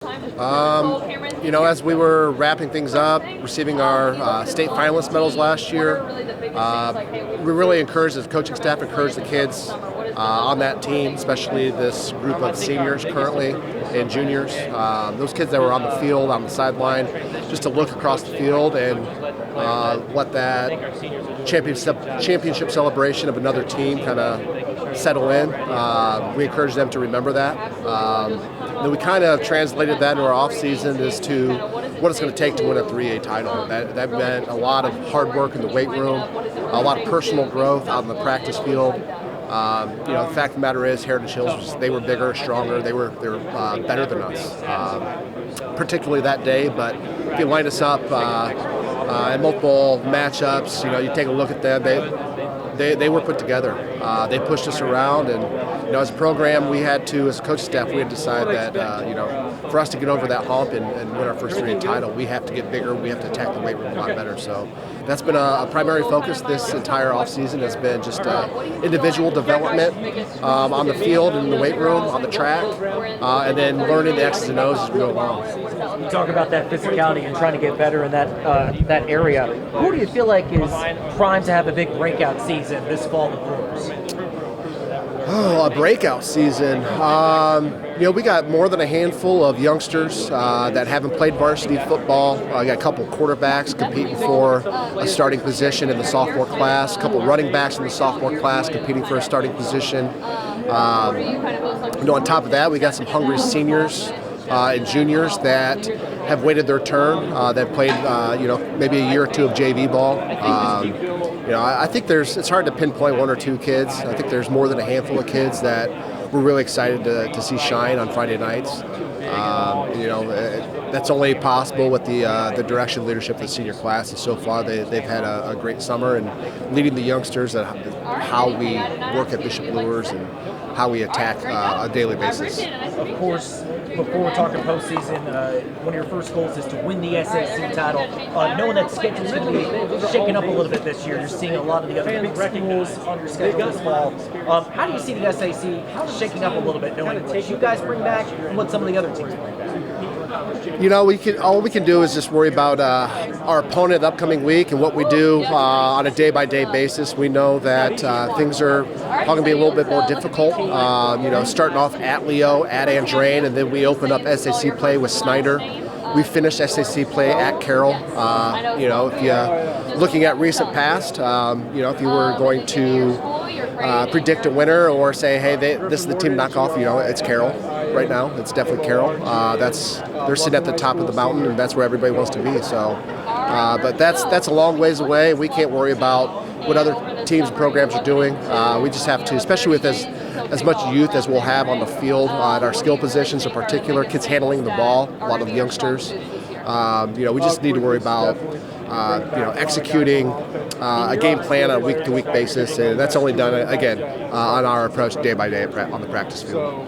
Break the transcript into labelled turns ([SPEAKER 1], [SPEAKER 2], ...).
[SPEAKER 1] As we were wrapping things up, receiving our state finalist medals last year, we really encouraged the coaching staff, encouraged the kids on that team, especially this group of seniors currently and juniors. Those kids that were on the field, on the sideline, just to look across the field and let that championship celebration of another team kind of settle in. We encouraged them to remember that. Then we kind of translated that into our off season as to what it's going to take to win a 3A title. That meant a lot of hard work in the weight room, a lot of personal growth out in the practice field. The fact of the matter is, Heritage Hills, they were bigger, stronger, they were better than us, particularly that day. But if you line us up in multiple matchups, you take a look at them, they were put together. They pushed us around, and as a program, we had to, as a coaching staff, we had to decide that for us to get over that hump and win our first 3A title, we have to get bigger. We have to attack the weight room a lot better. So that's been a primary focus this entire offseason. Has been just individual development on the field, in the weight room, on the track, and then learning the X's and O's as we go along.
[SPEAKER 2] You talk about that physicality and trying to get better in that area. Who do you feel like is primed to have a big breakout season this fall with Luers?
[SPEAKER 1] Oh, a breakout season. We got more than a handful of youngsters that haven't played varsity football. I got a couple quarterbacks competing for a starting position in the sophomore class, a couple running backs in the sophomore class competing for a starting position. On top of that, we got some hungry seniors and juniors that have waited their turn, that played, maybe a year or two of JV ball. I think it's hard to pinpoint one or two kids. I think there's more than a handful of kids that we're really excited to see shine on Friday nights. That's only possible with the direction and leadership of the senior class. And so far, they've had a great summer and leading the youngsters at how we work at Bishop Luers and how we attack on a daily basis.
[SPEAKER 2] Of course, before we're talking postseason, one of your first goals is to win the SAC title. Knowing that schedule's going to be shaking up a little bit this year, you're seeing a lot of the other big schools on your schedule this fall. How do you see the SAC shaking up a little bit, knowing what you guys bring back and what some of the other teams bring back?
[SPEAKER 1] All we can do is just worry about our opponent the upcoming week and what we do on a day-by-day basis. We know that things are going to be a little bit more difficult. Starting off at Leo, at Andrain, and then we open up SAC play with Snyder. We finished SAC play at Carroll. If you're looking at recent past, if you were going to predict a winner or say, hey, this is the team knock off, it's Carroll right now. It's definitely Carroll. They're sitting at the top of the mountain, and that's where everybody wants to be. So, but that's a long ways away. We can't worry about what other teams and programs are doing. We just have to, especially with as much youth as we'll have on the field at our skill positions, in particular, kids handling the ball, a lot of youngsters. We just need to worry about executing a game plan on a week-to-week basis, and that's only done again on our approach day by day on the practice field.